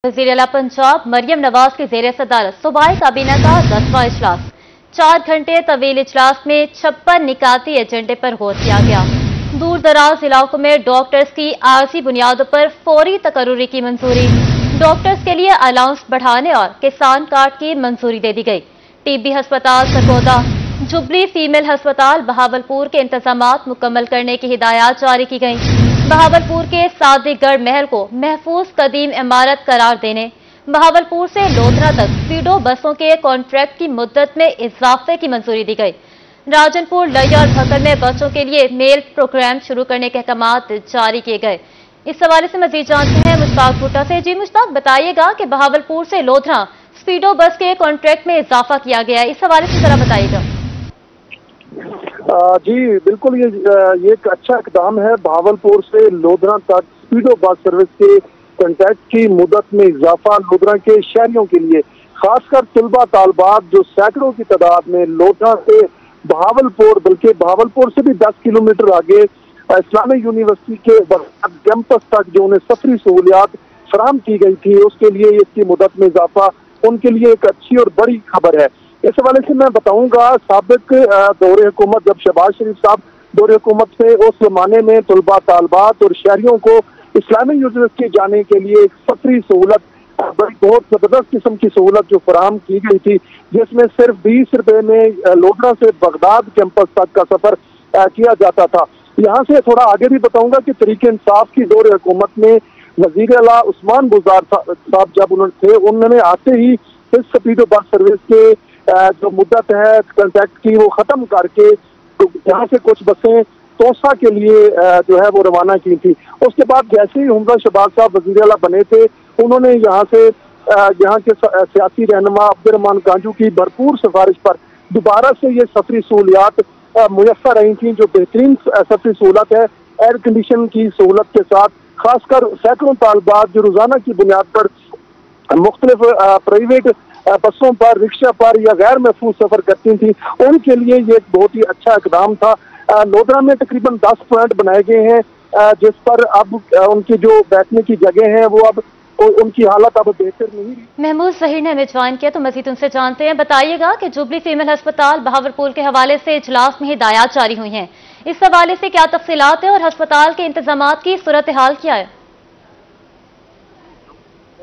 वज़ीर आला पंजाब मरियम नवाज की ज़ेर सदारत सूबाई काबीना का 10वां इजलास। 4 घंटे तवील इजलास में 56 निकाती एजेंडे पर गौर किया गया। दूर दराज इलाकों में डॉक्टर्स की आर्जी बुनियादों पर फौरी तकर्रुरी की मंजूरी। डॉक्टर्स के लिए अलाउंस बढ़ाने और किसान कार्ड की मंजूरी दे दी गई। टीबी अस्पताल सरगोदा, जुबली फीमेल अस्पताल बहावलपुर के इंतजामात मुकम्मल करने की हिदायत जारी की गई। बहावलपुर के सादिकगढ़ महल को महफूज कदीम इमारत करार देने, बहावलपुर से लोधरा तक स्पीडो बसों के कॉन्ट्रैक्ट की मुद्दत में इजाफे की मंजूरी दी गई। राजनपुर, लैया और भकर में बच्चों के लिए मेल प्रोग्राम शुरू करने के अहकामात जारी किए गए। इस हवाले से मजीद जानते हैं मुश्ताक भुट्टा से। जी मुश्ताक, बताइएगा कि बहावलपुर से लोधरा स्पीडो बस के कॉन्ट्रैक्ट में इजाफा किया गया है, इस हवाले से जरा बताइएगा। जी बिल्कुल, ये एक अच्छा इकदाम है। बहावलपुर से लोधरा तक स्पीडो बस सर्विस के कॉन्ट्रैक्ट की मुद्दत में इजाफा लोधरा के शहरियों के लिए, खासकर तलबा तालबात जो सैकड़ों की तादाद में लोधरा से बहावलपुर, बल्कि बहावलपुर से भी 10 किलोमीटर आगे इस्लामिक यूनिवर्सिटी के कैंपस तक जो उन्हें सफरी सहूलियात फराहम की गई थी, उसके लिए इसकी मुद्दत में इजाफा उनके लिए एक अच्छी और बड़ी खबर है। इस हवाले से मैं बताऊंगा, साबिक दौरे हुकूमत जब शहबाज शरीफ साहब दौरे हुकूमत से, उस जमाने में तलबा तालबात और शहरियों को इस्लामिक यूनिवर्सिटी जाने के लिए एक सफरी सहूलत, बहुत जबरदस्त किस्म की सहूलत जो फराहम की गई थी, जिसमें सिर्फ 20 रुपए में लोधरा से बगदाद कैंपस तक का सफर किया जाता था। यहाँ से थोड़ा आगे भी बताऊंगा कि तरीके इंसाफ की दौरे हुकूमत में वजीर आला उस्मान बुज़दार साहब जब उन्होंने आते ही इस स्पीडो बस सर्विस के जो मुद्दत है कॉन्ट्रैक्ट की वो खत्म करके तो यहाँ से कुछ बसें तोसा के लिए जो है वो रवाना की थी। उसके बाद जैसे ही हुमजा शहबाज साहब वज़ीर आला बने थे, उन्होंने यहाँ से यहाँ के सियासी रहनुमा अब्दुर्रहमान गांजू की भरपूर सिफारिश पर दोबारा से ये सफरी सहूलियात मुयस्सर रही थी, जो बेहतरीन सफरी सहूलत है एयर कंडीशन की सहूलत के साथ। खासकर सैकड़ों तालबात जो रोजाना की बुनियाद पर मुख्तलिफ प्राइवेट बसों पर, रिक्शा पर या गैर महफूज सफर करती थी, उनके लिए ये एक बहुत ही अच्छा इकदाम था। लोधरा में तकरीबन 10 पॉइंट बनाए गए हैं, जिस पर अब उनकी जो बैठने की जगह है वो अब उनकी हालत अब बेहतर नहीं रही। महमूद ज़हीर ने हमें ज्वाइन किया, तो मजीद उनसे जानते हैं। बताइएगा कि जुबली फीमेल अस्पताल बहावलपुर के हवाले से इजलास में हिदायत जारी हुई हैं, इस हवाले से क्या तफसीलात है और अस्पताल के इंतजामात की सूरत हाल क्या है?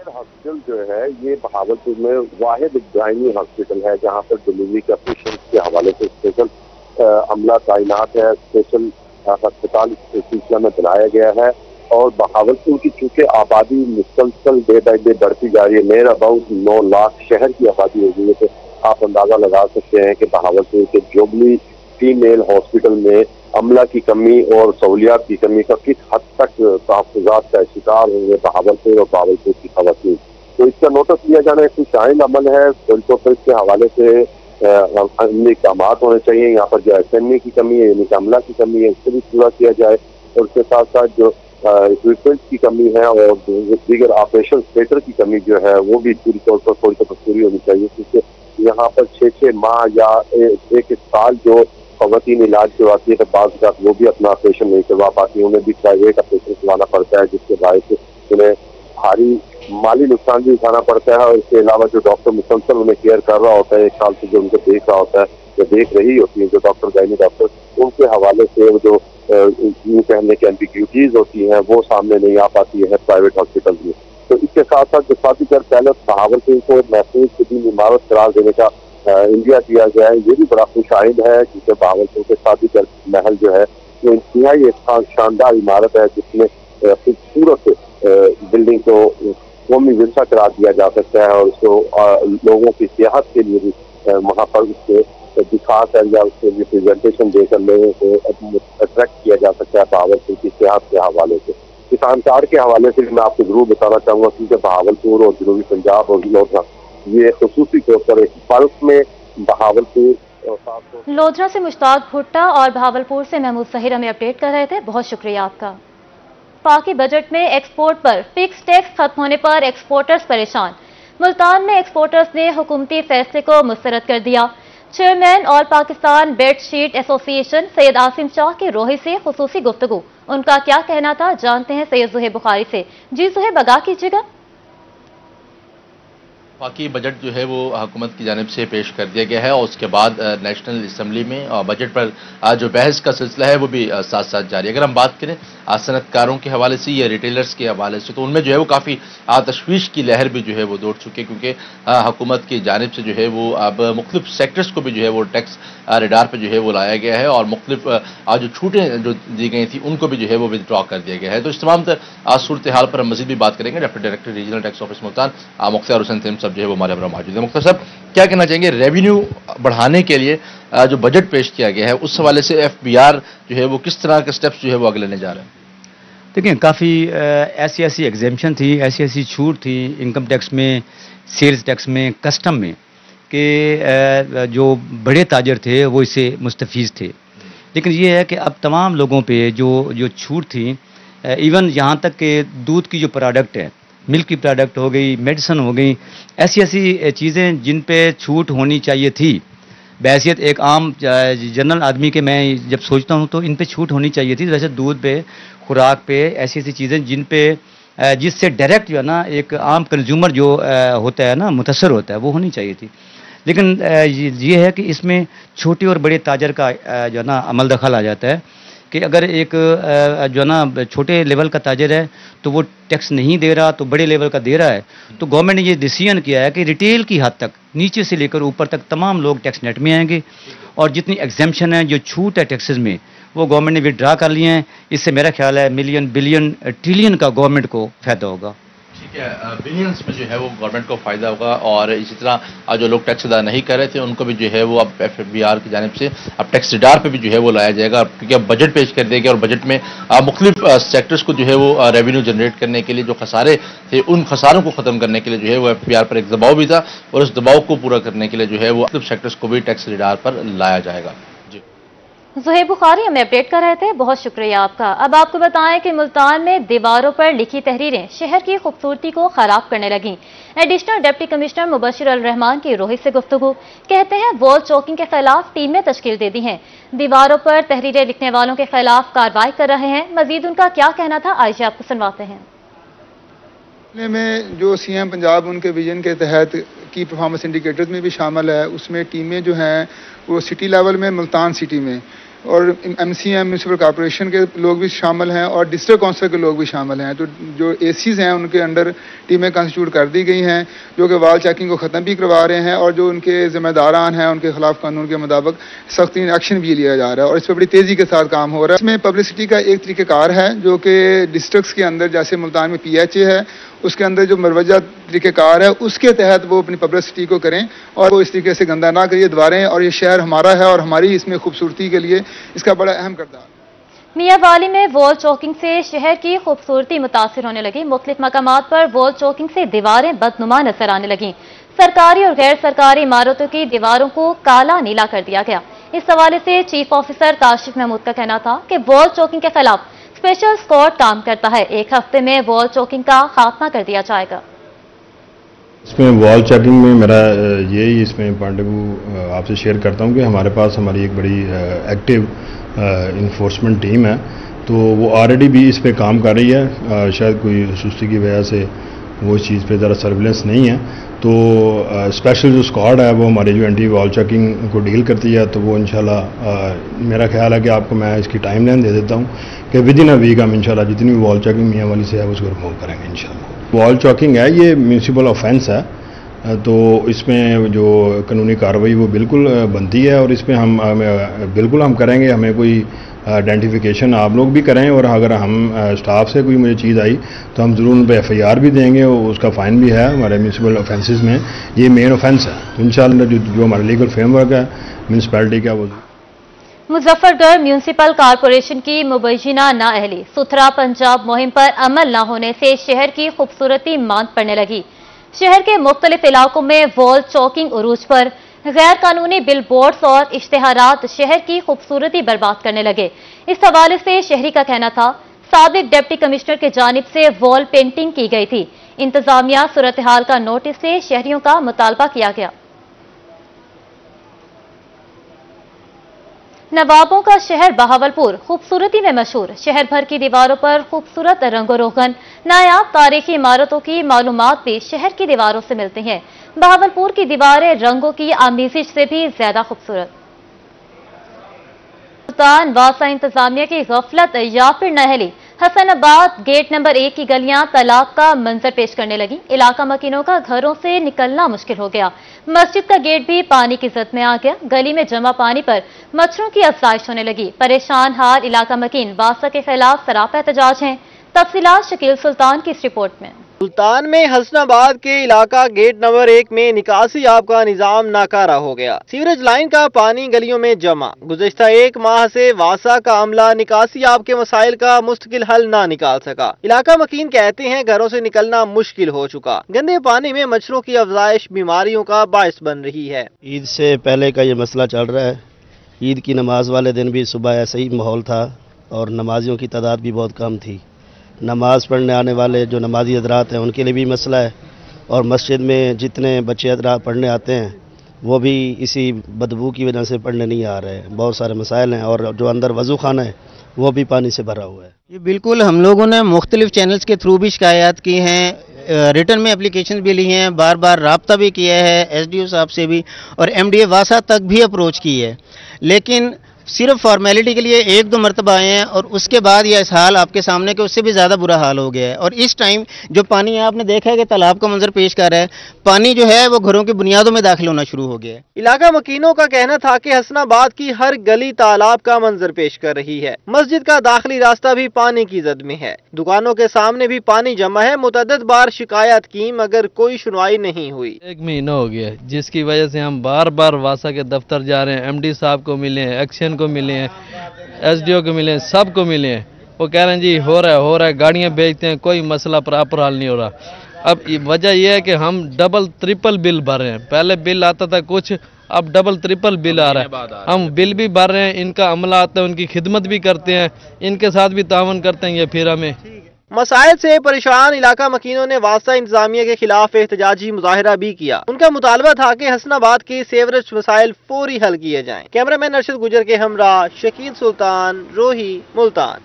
हॉस्पिटल जो है ये बहावलपुर में वाहिद गायनी हॉस्पिटल है, जहाँ पर डिलीवरी के पेशेंट के हवाले से स्पेशल अमला तैनात है। स्पेशल अस्पताल इस सिलसिला में बनाया गया है। और बहावलपुर की चूंकि आबादी मुसलसल डे बाई डे बढ़ती जा रही है, नियर अबाउट 9 लाख शहर की आबादी हो गई है, तो आप अंदाजा लगा सकते हैं कि बहावलपुर के जुबली फीमेल हॉस्पिटल में अमला की कमी और सहूलियात की कमी का किस हद तक तहफ़्फ़ुज़ात का शिकार होंगे बहावलपुर और बहावलपुर की ख़वातीन। तो इसका नोटिस लिया जाना एक कुछ आइन अमल है, तो फिर इसके हवाले से इकदाम होने चाहिए। यहाँ पर जो SME की कमी है, यानी अमला की कमी है, उसको भी पूरा किया जाए। और उसके साथ साथ जो इक्विपमेंट की कमी है और दीगर ऑपरेशन थिएटर की कमी जो है वो भी पूरी तौर पर थोड़ी तो पूरी होनी चाहिए, क्योंकि यहाँ पर 6-6 माह या एक साल जो ख़वातीन इलाज करवाती है तो बाज़ वो भी अपना ऑपरेशन नहीं करवा पाती, उन्हें भी प्राइवेट ऑपरेशन करवाना पड़ता है, जिसके बायस उन्हें भारी माली नुकसान भी उठाना पड़ता है। और इसके अलावा जो डॉक्टर मुसलसल उन्हें केयर कर रहा होता है, 1 साल से जो उनको देख रहा होता है या देख रही होती है जो डॉक्टर गायनी डॉक्टर, उनके हवाले से जो यूँ कहने की एम्बिग्यूटीज होती हैं वो सामने नहीं आ पाती है प्राइवेट हॉस्पिटल में। तो इसके साथ साथ जो सादिकगढ़ पैलेस बहावलपुर को महफूज कदीम इमारत करार देने का इंडिया किया गया है, ये भी बड़ा खुश आइंद है, क्योंकि बहावलपुर के सादिकगढ़ महल जो है वो इंतहाई एक शानदार इमारत है, जिसमें खूबसूरत बिल्डिंग को कौमी विरसा करार दिया जा सकता है और उसको लोगों की सियाहत के लिए भी वहाँ पर उसके दिखाकर या उसके रिप्रेजेंटेशन देकर लोगों को अट्रैक्ट किया जा सकता है बहावलपुर की सियाहत के हवाले से। किसान कार्ड के हवाले से मैं आपको जरूर बताना चाहूँगा, क्योंकि बहावलपुर और जनूबी पंजाब और लोधरा ये खुसूसी तौर पर एक बल्क में बहावलपुर। लोधरा से मुश्ताक भुट्टा और बहावलपुर से महमूद ज़हीर हमें अपडेट कर रहे थे, बहुत शुक्रिया आपका। पाकि बजट में एक्सपोर्ट पर फिक्स टैक्स खत्म होने पर एक्सपोर्टर्स परेशान। मुल्तान में एक्सपोर्टर्स ने हुकूमती फैसले को मुस्तरद कर दिया। Chairman all Pakistan bedsheet association Syed Asim Shah की रोही से खुसूसी गुफ्तगू, उनका क्या कहना था जानते हैं सैयद ज़ुहैब बुखारी से। जी ज़ुहैब, आगाह कीजिएगा। बाकी बजट जो है वो हुकूमत की जानिब से पेश कर दिया गया है और उसके बाद नेशनल असम्बली में बजट पर जो बहस का सिलसिला है वो भी साथ साथ जारी है। अगर हम बात करें सनतकारों के हवाले से या रिटेलर्स के हवाले से, तो उनमें जो है वो काफ़ी तशवीश की लहर भी जो है वो दौड़ चुकी है, क्योंकि हुकूमत की जानिब से जो है वो अब मुख्तलिफ सेक्टर्स को भी जो है वो टैक्स रेडार पर जो है वो लाया गया है और मुख्तलिफ जो छूटें जो दी गई थी उनको भी जो है वो विदड्रॉ कर दिया गया है। तो इस तमाम सूरत हाल पर हम मज़ीद भी बात करेंगे। Deputy director regional tax office Multan Mukhtar Hussain Tayyab साहब जो है वो हमारे हमरा मौजूद है। मुख्तार साहब, क्या कहना चाहेंगे रेवेन्यू बढ़ाने के लिए जो बजट पेश किया गया है उस हवाले से FBR जो है वो किस तरह के स्टेप्स जो है वो आगे लेने जा रहे हैं? देखिए, काफ़ी ऐसी एग्जेम्पशन थी, ऐसी छूट थी इनकम टैक्स में, सेल्स टैक्स में, कस्टम में, कि जो बड़े ताजर थे वो इससे मुस्तफ़ीज़ थे। लेकिन ये है कि अब तमाम लोगों पे जो छूट थी, इवन यहाँ तक कि दूध की जो प्रोडक्ट है, मिल्क की प्रोडक्ट हो गई, मेडिसिन हो गई, ऐसी चीज़ें जिन पे छूट होनी चाहिए थी, बहैसियत एक आम जनरल आदमी के मैं जब सोचता हूँ तो इन पे छूट होनी चाहिए थी। वैसे दूध पे, खुराक पे, ऐसी चीज़ें जिन पे जिससे डायरेक्ट जो है ना एक आम कंज्यूमर जो होता है ना मुतासर होता है, वो होनी चाहिए थी। लेकिन ये है कि इसमें छोटे और बड़े ताजर का जो है ना अमल दखल आ जाता है कि अगर एक जो है ना छोटे लेवल का ताजर है तो वो टैक्स नहीं दे रहा तो बड़े लेवल का दे रहा है, तो गवर्नमेंट ने ये डिसीजन किया है कि रिटेल की हद तक नीचे से लेकर ऊपर तक तमाम लोग टैक्स नेट में आएंगे और जितनी एग्जेम्पशन है, जो छूट है टैक्सेस में, वो गवर्नमेंट ने विड्रा कर लिए हैं। इससे मेरा ख्याल है मिलियन, बिलियन, ट्रिलियन का गवर्नमेंट को फ़ायदा होगा। ठीक है, बिलियंस में जो है वो गवर्नमेंट को फ़ायदा होगा और इसी तरह जो लोग टैक्स अदा नहीं कर रहे थे उनको भी जो है वो अब FBR की जानिब से अब टैक्स रेडार पे भी जो है वो लाया जाएगा, क्योंकि अब बजट पेश कर दिया गया और बजट में मुख्तलिफ सेक्टर्स को जो है वो रेवेन्यू जनरेट करने के लिए जो खसारे थे उन खसारों को ख़त्म करने के लिए जो है वो FBR पर एक दबाव भी था और उस दबाव को पूरा करने के लिए जो है वो मुख्तलिफ सेक्टर्स को भी टैक्स रेडार पर लाया जाएगा। ज़ुहैब बुखारी हमें अपडेट कर रहे थे, बहुत शुक्रिया आपका। अब आपको बताएं कि मुल्तान में दीवारों पर लिखी तहरीरें शहर की खूबसूरती को खराब करने लगीं। एडिशनल डिप्टी कमिश्नर मुबशिर अल रहमान की रोहित से गुफ्तगू, कहते हैं वॉल चौकिंग के खिलाफ टीमें तश्कील दे दी हैं, दीवारों पर तहरीरें लिखने वालों के खिलाफ कार्रवाई कर रहे हैं। मजीद उनका क्या कहना था, आइए आपको सुनवाते हैं। में जो CM पंजाब उनके विजन के तहत की परफॉर्मेंस इंडिकेटर्स में भी शामिल है, उसमें टीमें जो हैं वो सिटी लेवल में, मुल्तान सिटी में, और MCM म्यूनसिपल कॉर्पोरेशन के लोग भी शामिल हैं और डिस्ट्रिक्ट काउंसिल के लोग भी शामिल हैं। तो जो ACs हैं उनके अंडर टीमें कंस्टिट्यूट कर दी गई हैं जो कि वॉल चेकिंग को ख़त्म भी करवा रहे हैं और जो उनके जिम्मेदारान हैं उनके खिलाफ कानून के मुताबिक सख्ती एक्शन भी लिया जा रहा है और इस पर बड़ी तेज़ी के साथ काम हो रहा है। इसमें पब्लिसिटी का एक तरीक़ाकार है जो कि डिस्ट्रिक्ट्स के अंदर, जैसे मुल्तान में PHA है, उसके अंदर जो मरवजा तरीक़ेकार है उसके तहत वो अपनी पब्लिसिटी को करें और वो इस तरीके से गंदा ना करिए दीवारें, और ये शहर हमारा है और हमारी इसमें खूबसूरती के लिए इसका बड़ा अहम किरदार। मियांवाली में वॉल चौकिंग से शहर की खूबसूरती मुतासिर होने लगी। मुख्तलिफ मकामात पर वॉल चौकिंग से दीवारें बदनुमा नजर आने लगीं। सरकारी और गैर सरकारी इमारतों की दीवारों को काला नीला कर दिया गया। इस हवाले से चीफ ऑफिसर काशिफ महमूद का कहना था कि वॉल चौकिंग के खिलाफ स्पेशल स्क्वाड काम करता है, 1 हफ्ते में वॉल चौकिंग का खात्मा कर दिया जाएगा। इसमें वॉल चेकिंग में मेरा यही इसमें पॉइंट ऑफ व्यू आपसे शेयर करता हूँ कि हमारे पास हमारी एक बड़ी एक्टिव इन्फोर्समेंट टीम है, तो वो ऑलरेडी भी इस पे काम कर रही है। शायद कोई सुस्ती की वजह से वो इस चीज़ पे ज़रा सर्विलेंस नहीं है, तो स्पेशल जो स्क्वाड है वो हमारी जो एंटी वॉल चेकिंग को डील करती है, तो वो इंशाल्लाह मेरा ख्याल है कि आपको मैं इसकी टाइम लाइन दे देता हूँ कि विद इन अ वीक हम इंशाल्लाह जितनी भी वॉल चेकिंग मियांवाली से है उसको रिमूव करेंगे इंशाल्लाह। वॉल चेकिंग है ये म्यूनसिपल ऑफेंस है, तो इसमें जो कानूनी कार्रवाई वो बिल्कुल बनती है और इसमें हम बिल्कुल हम करेंगे। हमें कोई आइडेंटिफिकेशन आप लोग भी करें और अगर हम स्टाफ से कोई मुझे चीज़ आई तो हम ज़रूर उन पर FIR भी देंगे और उसका फ़ाइन भी है हमारे म्यूनसिपल ऑफेंसेस में, ये मेन ऑफेंस है। तो इंशाल्लाह जो हमारा लीगल फ्रेमवर्क है म्यूनसिपैलिटी का वो। मुजफ्फरगढ़ म्यूनसिपल कॉरपोरेशन की मुबैना नाअहली सुथरा पंजाब मुहिम पर अमल न होने से शहर की खूबसूरती मांद पड़ने लगी। शहर के मुख्तलिफ इलाकों में वॉल चौकिंग उरूज पर, गैर कानूनी बिल बोर्ड्स और इश्तेहारात शहर की खूबसूरती बर्बाद करने लगे। इस हवाले से शहरी का कहना था साबिक डिप्टी कमिश्नर की जानिब से वॉल पेंटिंग की गई थी। इंतजामिया सूरत हाल का नोटिस से शहरियों का मुतालबा किया गया। नवाबों का शहर बहावलपुर खूबसूरती में मशहूर। शहर भर की दीवारों पर खूबसूरत रंगो रोगन, नायाब तारीखी इमारतों की मालूमात भी शहर की दीवारों से मिलती हैं। बहावलपुर की दीवारें रंगों की आमेजिश से भी ज्यादा खूबसूरत। सुल्तान वासा इंतजामिया की गफलत या फिर नहली, हसनाबाद गेट नंबर 1 की गलियां तालाब का मंजर पेश करने लगी। इलाका मकीनों का घरों से निकलना मुश्किल हो गया। मस्जिद का गेट भी पानी की जद में आ गया। गली में जमा पानी पर मच्छरों की अफजाइश होने लगी। परेशान हाल इलाका मकीन वासा के खिलाफ सरापा एहतजाज हैं। तफसीलात शकील सुल्तान की इस रिपोर्ट में। सुल्तान में हसनाबाद के इलाका गेट नंबर 1 में निकासी आब का निजाम नाकारा हो गया। सीवरेज लाइन का पानी गलियों में जमा। गुज़िश्ता 1 माह से वासा का अमला निकासी आब के मसाइल का मुस्तकिल हल ना निकाल सका। इलाका मकीन कहते हैं घरों से निकलना मुश्किल हो चुका। गंदे पानी में मच्छरों की अफजाइश बीमारियों का बायस बन रही है। ईद से पहले का ये मसला चल रहा है। ईद की नमाज वाले दिन भी सुबह ऐसा ही माहौल था और नमाजियों की तादाद भी बहुत कम थी। नमाज पढ़ने आने वाले जो नमाजी हजरात हैं उनके लिए भी मसला है और मस्जिद में जितने बच्चे हजरात पढ़ने आते हैं वो भी इसी बदबू की वजह से पढ़ने नहीं आ रहे हैं। बहुत सारे मसाइल हैं और जो अंदर वज़ू खाना है वो भी पानी से भरा हुआ है। ये बिल्कुल हम लोगों ने मुख्तलिफ चैनल्स के थ्रू भी शिकायत की हैं, रिटर्न में एप्लीकेशन भी ली हैं, बार बार राब्ता भी किया है SDO साहब से भी और MDA वासा तक भी अप्रोच की है, लेकिन सिर्फ फॉर्मेलिटी के लिए 1-2 मरतबा आए हैं और उसके बाद ये इस हाल आपके सामने के उससे भी ज़्यादा बुरा हाल हो गया है। और इस टाइम जो पानी आपने देखा है कि तालाब का मंजर पेश कर रहा है, पानी जो है वो घरों की बुनियादों में दाखिल होना शुरू हो गया है। इलाका मकीनों का कहना था कि हसनाबाद की हर गली तालाब का मंजर पेश कर रही है। मस्जिद का दाखिली रास्ता भी पानी की जद में है। दुकानों के सामने भी पानी जमा है। मुतअद्दिद बार शिकायत की मगर कोई सुनवाई नहीं हुई। 1 महीना हो गया जिसकी वजह से हम बार बार वासा के दफ्तर जा रहे हैं, MD साहब को मिले हैं, एक्शन को मिले हैं, SDO को मिले हैं, सबको मिले हैं। वो कह रहे हैं जी हो रहा है, गाड़ियां बेचते हैं, कोई मसला प्रॉपर हल नहीं हो रहा। अब वजह यह है कि हम डबल ट्रिपल बिल भर रहे हैं। पहले बिल आता था कुछ, अब डबल ट्रिपल बिल आ रहा है। हम बिल भी भर रहे हैं, इनका अमला आता है, उनकी खिदमत भी करते हैं, इनके साथ भी तावन करते हैं। ये फिर हमें मसाइल से परेशान इलाका मकीनों ने वास्ता इंतजामिया के खिलाफ एहतजाजी मुजाहिरा भी किया। उनका मुतालबा था कि हसनाबाद के सेवरेज मसाइल फौरी हल किए जाएं। कैमरामैन अरशद गुजर के हमरा शकील सुल्तान, रोही, मुल्तान।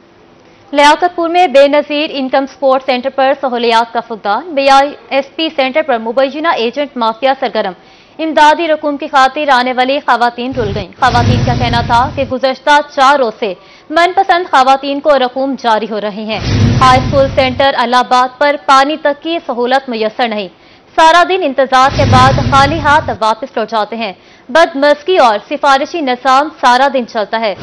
लियाकतपुर में बेनजीर इनकम सपोर्ट सेंटर पर सहूलियात का फुकदान। BISP सेंटर पर मुबैना एजेंट माफिया सरगर्म। इमदादी रकूम की खातिर आने वाली खवातीन रुल गईं। खवातीन का कहना था कि गुज़श्ता 4 रोज से मनपसंद खवातीन को रकूम जारी हो रही हैं। हाई स्कूल सेंटर अलाहाबाद पर पानी तक की सहूलत मुयस्सर नहीं। सारा दिन इंतजार के बाद खाली हाथ वापस लौट जाते हैं। बदमज़गी और सिफारिशी निज़ाम सारा दिन चलता है।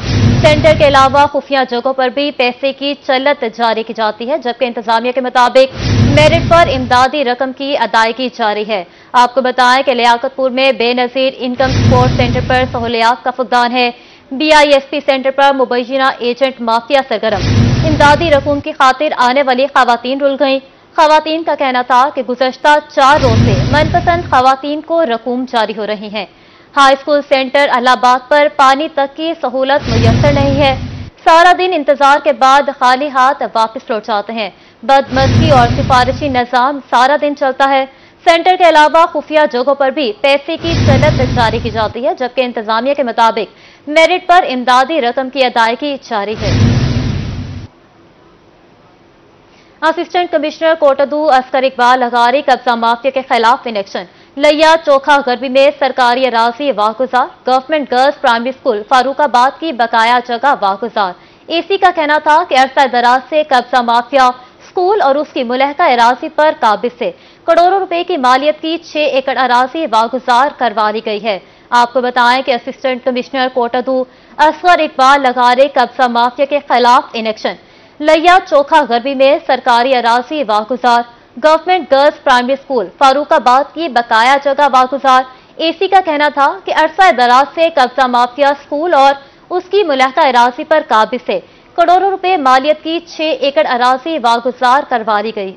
सेंटर के अलावा खुफिया जगहों पर भी पैसे की चलत जारी की जाती है, जबकि इंतजामिया के मुताबिक मेरिट पर इमदादी रकम की अदायगी जारी है। आपको बताएं कि लियाकतपुर में बेनजीर इनकम सपोर्ट सेंटर पर सहूलियात का फुकदान है। BISP सेंटर पर मुबैना एजेंट माफिया सरगर्म। इमदादी रकूम की खातिर आने वाली खवातीन रुल गईं। खवातीन का कहना था कि गुज़श्ता 4 रोज से मनपसंद खवातीन को रकूम जारी हो रही हैं। हाई स्कूल सेंटर अलाहाबाद पर पानी तक की सहूलत मुयस्सर नहीं है। सारा दिन इंतजार के बाद खाली हाथ वापस लौट जाते हैं। बदमज़गी और सिफारिशी निज़ाम सारा दिन चलता है। सेंटर के अलावा खुफिया जगहों पर भी पैसे की चलत जारी की जाती है, जबकि इंतजामिया के मुताबिक मेरिट पर इमदादी रकम की अदायगी जारी है। असिस्टेंट कमिश्नर कोटदू असगर इकबाल लगारी कब्जा माफिया के खिलाफ इन एक्शन। लिया चोखा गरबी में सरकारी अराजी वागुजार। Government girls primary school Farooqabad की बकाया जगह वागुजार। AC का कहना था कि अरसा दराज से कब्जा माफिया स्कूल और उसकी मुलहका अराजी पर काबिज से करोड़ों रुपए की मालियत की 6 एकड़ अराजी वागुजार करवा ली गई है। आपको बताएं कि असिस्टेंट कमिश्नर कोटदू असगर इकबाल लगारे कब्जा माफिया के खिलाफ इन एक्शन। लिया चोखा गरबी में सरकारी अराजी वागुजार। Government girls primary school Farooqabad की बकाया जगह वागुजार। AC का कहना था कि अरसा दराज से कब्जा माफिया स्कूल और उसकी मुलहका अराजी पर काबिज से करोड़ों रुपए मालियत की 6 एकड़ अराजी वागुजार करवा ली गई।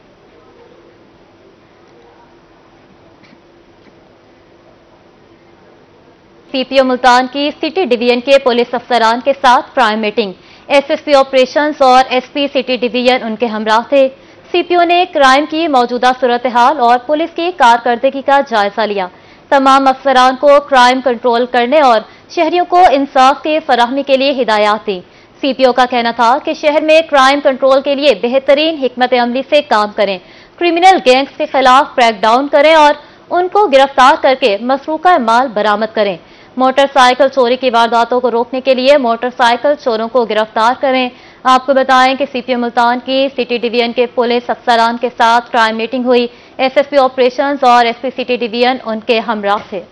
CPO मुल्तान की सिटी डिवीजन के पुलिस अफसरान के साथ प्राइम मीटिंग। SSP ऑपरेशंस और SP सिटी डिवीजन उनके हमराह थे। CPO ने क्राइम की मौजूदा सूरत हाल और पुलिस की कारकर्दगी का जायजा लिया। तमाम अफसरान को क्राइम कंट्रोल करने और शहरियों को इंसाफ के फराहमी के लिए हिदायत दी। CPO का कहना था कि शहर में क्राइम कंट्रोल के लिए बेहतरीन हिकमत अमली से काम करें, क्रिमिनल गैंग्स के खिलाफ क्रैकडाउन करें और उनको गिरफ्तार करके मसरूका माल बरामद करें। मोटरसाइकिल चोरी की वारदातों को रोकने के लिए मोटरसाइकिल चोरों को गिरफ्तार करें। आपको बताएं कि सीपीएम मुल्तान की सिटी डिवीजन के पुलिस अफसरान के साथ क्राइम मीटिंग हुई। एसएसपी ऑपरेशंस और एसपी सिटी डिवीजन उनके हमराह थे।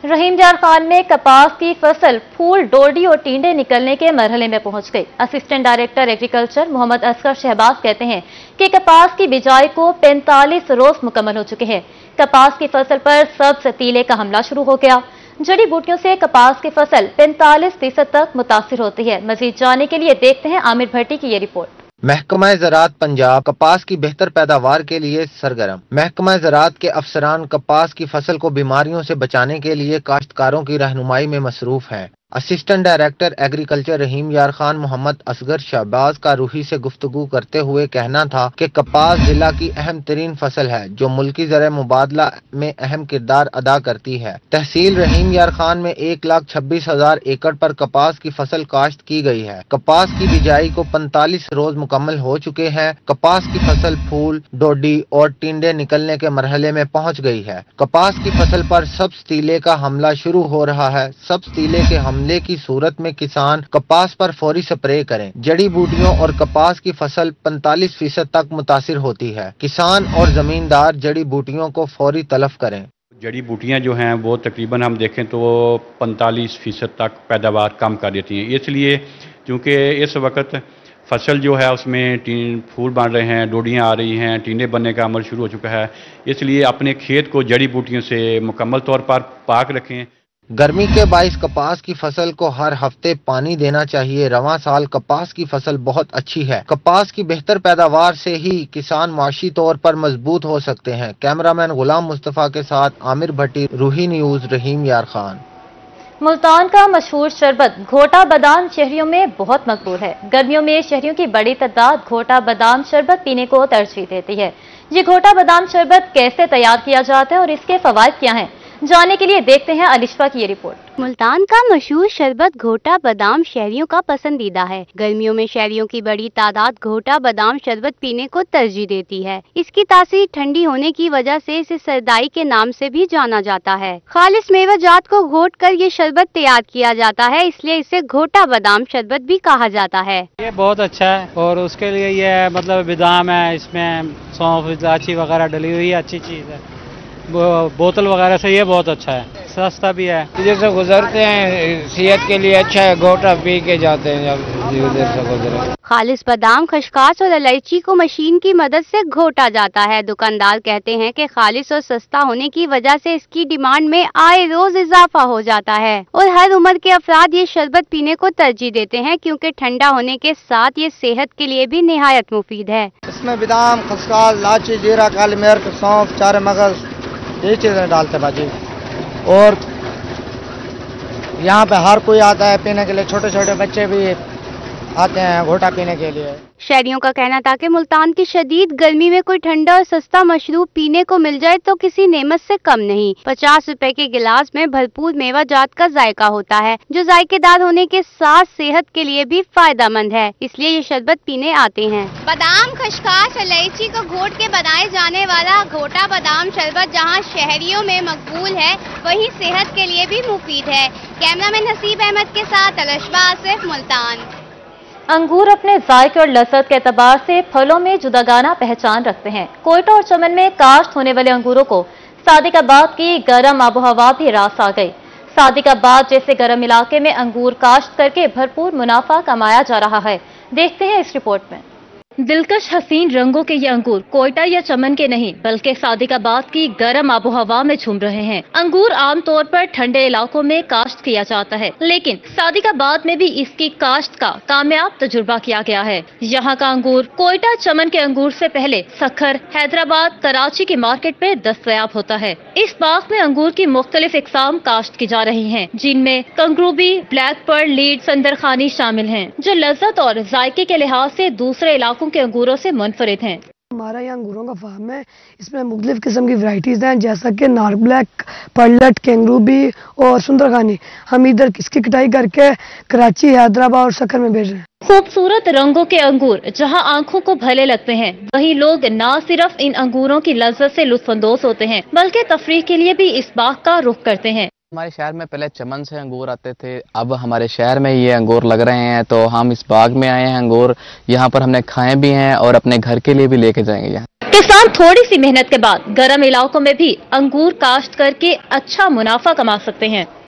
रहीम यार खान में कपास की फसल फूल, डोडी और टींडे निकलने के मरहले में पहुंच गई। Assistant director agriculture Mohammad Asghar Shahbaz कहते हैं कि कपास की बिजाई को 45 रोज मुकम्मल हो चुके हैं। कपास की फसल पर सब्ज तीले का हमला शुरू हो गया। जड़ी बूटियों से कपास की फसल 45% तक मुतासिर होती है। मजीद जानने के लिए देखते हैं आमिर भट्टी की ये रिपोर्ट। महकमा ज़राअत पंजाब कपास की बेहतर पैदावार के लिए सरगर्म। महकमा ज़राअत के अफसरान कपास की फसल को बीमारियों से बचाने के लिए काश्तकारों की रहनुमाई में मसरूफ हैं। असिस्टेंट डायरेक्टर एग्रीकल्चर रहीम यार खान मोहम्मद असगर शहबाज का रूही से गुफ्तगू करते हुए कहना था कि कपास जिला की अहम तरीन फसल है जो मुल्की ज़र मुबादला में अहम किरदार अदा करती है। तहसील रहीम यार खान में 1,26,000 एकड़ पर कपास की फसल काश्त की गई है। कपास की बिजाई को 45 रोज मुकम्मल हो चुके हैं। कपास की फसल फूल, डोडी और टिंडे निकलने के मरहले में पहुंच गई है। कपास की फसल पर सब्ज तीले का हमला शुरू हो रहा है। सब्ज तीले के हमले की सूरत में किसान कपास पर फौरी स्प्रे करें। जड़ी बूटियों और कपास की फसल 45% तक मुतासिर होती है। किसान और जमींदार जड़ी बूटियों को फौरी तलफ करें। जड़ी बूटियां जो हैं वो तकरीबन हम देखें तो 45% तक पैदावार कम कर देती हैं। इसलिए क्योंकि इस वक्त फसल जो है उसमें फूल बन रहे हैं, डोडियां आ रही हैं, टींडे बनने का अमल शुरू हो चुका है। इसलिए अपने खेत को जड़ी बूटियों से मुकम्मल तौर पर पाक रखें। गर्मी के बाइस कपास की फसल को हर हफ्ते पानी देना चाहिए। रवां साल कपास की फसल बहुत अच्छी है। कपास की बेहतर पैदावार से ही किसान माशी तौर पर मजबूत हो सकते हैं। कैमरामैन गुलाम मुस्तफा के साथ आमिर भट्टी, रूही न्यूज, रहीम यार खान। मुल्तान का मशहूर शरबत घोटा बादाम शहरियों में बहुत मकबूल है। गर्मियों में शहरियों की बड़ी तादाद घोटा बादाम शरबत पीने को तरजीह देती है। ये घोटा बादाम शरबत कैसे तैयार किया जाता है और इसके फवाइद क्या हैं, जानने के लिए देखते हैं अलिशफा की ये रिपोर्ट। मुल्तान का मशहूर शरबत घोटा बादाम शहरियों का पसंदीदा है। गर्मियों में शहरियों की बड़ी तादाद घोटा बादाम शरबत पीने को तरजीह देती है। इसकी तासीर ठंडी होने की वजह से इसे सरदाई के नाम से भी जाना जाता है। खालिस मेवा जात को घोट कर ये शरबत तैयार किया जाता है, इसलिए इसे घोटा बादाम शरबत भी कहा जाता है। ये बहुत अच्छा है और उसके लिए ये मतलब बादाम है, इसमें सौंफ, इलायची वगैरह डली हुई है, अच्छी चीज है। बोतल वगैरह से ये बहुत अच्छा है, सस्ता भी है। इधर से गुजरते हैं, सेहत के लिए अच्छा है, घोटा पी के जाते हैं जब इधर से गुजरे। खालिस बादाम, खशखास और इलायची को मशीन की मदद से घोटा जाता है। दुकानदार कहते हैं कि खालिस और सस्ता होने की वजह से इसकी डिमांड में आए रोज इजाफा हो जाता है और हर उम्र के अफराद ये शरबत पीने को तरजीह देते हैं क्योंकि ठंडा होने के साथ ये सेहत के लिए भी निहायत मुफीद है। इसमें बादाम, खसखस, इलायची, जीरा, काली मिर्च, सौंफ, चारे मगज, ये चीजें डालते बाजी। और यहाँ पे हर कोई आता है पीने के लिए, छोटे छोटे बच्चे भी आते हैं घोटा पीने के लिए। शहरियों का कहना था कि मुल्तान की शदीद गर्मी में कोई ठंडा और सस्ता मशरूब पीने को मिल जाए तो किसी नेमत से कम नहीं। 50 रुपए के गिलास में भरपूर मेवा जात का जायका होता है जो जायकेदार होने के साथ सेहत के लिए भी फायदेमंद है, इसलिए ये शरबत पीने आते हैं। बादाम, खशखास, इलायची को घोट के बनाए जाने वाला घोटा बादाम शरबत जहाँ शहरियों में मकबूल है वहीं सेहत के लिए भी मुफीद है। कैमरामैन हसीब अहमद के साथ अलिशफा आसिफ, मुल्तान। अंगूर अपने जायके और लज़्ज़त के एतबार से फलों में जुदागाना पहचान रखते हैं। कोयटा और चमन में काश्त होने वाले अंगूरों को सादिकाबाद की गर्म आबोहवा भी रास आ गई। सादिकाबाद जैसे गर्म इलाके में अंगूर काश्त करके भरपूर मुनाफा कमाया जा रहा है। देखते हैं इस रिपोर्ट में। दिलकश हसीन रंगों के ये अंगूर कोयटा या चमन के नहीं बल्कि सादिकाबाद की गर्म आबोहवा में झूम रहे हैं। अंगूर आमतौर पर ठंडे इलाकों में काश्त किया जाता है, लेकिन सादिकाबाद में भी इसकी काश्त का कामयाब तजुर्बा किया गया है। यहाँ का अंगूर कोयटा चमन के अंगूर से पहले सखर, हैदराबाद, कराची की मार्केट में दस्तयाब होता है। इस बाग में अंगूर की मुख्तलिफ इकसाम काश्त की जा रही है, जिनमें कंगरूबी, ब्लैक पर्ल, लीड, संदरखानी शामिल है, जो लज्जत और जायके के लिहाज से दूसरे इलाकों के अंगूरों से मुनफरिद हैं। हमारा यहाँ अंगूरों का फार्म है, इसमें मुख्तलिफ किस्म की वैरायटीज़ हैं, जैसा कि नार्क ब्लैक, पर्लेट, कैंगरूबी और सुंदरखानी। हम इधर इसकी कटाई करके कराची, हैदराबाद और सखर में भेज रहे हैं। खूबसूरत रंगों के अंगूर जहां आंखों को भले लगते हैं, वहीं लोग न सिर्फ इन अंगूरों की लज्जत से लुत्फानंदोज होते हैं, बल्कि तफरीह के लिए भी इस बाग का रुख करते हैं। हमारे शहर में पहले चमन से अंगूर आते थे, अब हमारे शहर में ये अंगूर लग रहे हैं, तो हम इस बाग में आए हैं। अंगूर यहाँ पर हमने खाए भी हैं और अपने घर के लिए भी लेके जाएंगे। यहाँ किसान थोड़ी सी मेहनत के बाद गर्म इलाकों में भी अंगूर काश्त करके अच्छा मुनाफा कमा सकते हैं।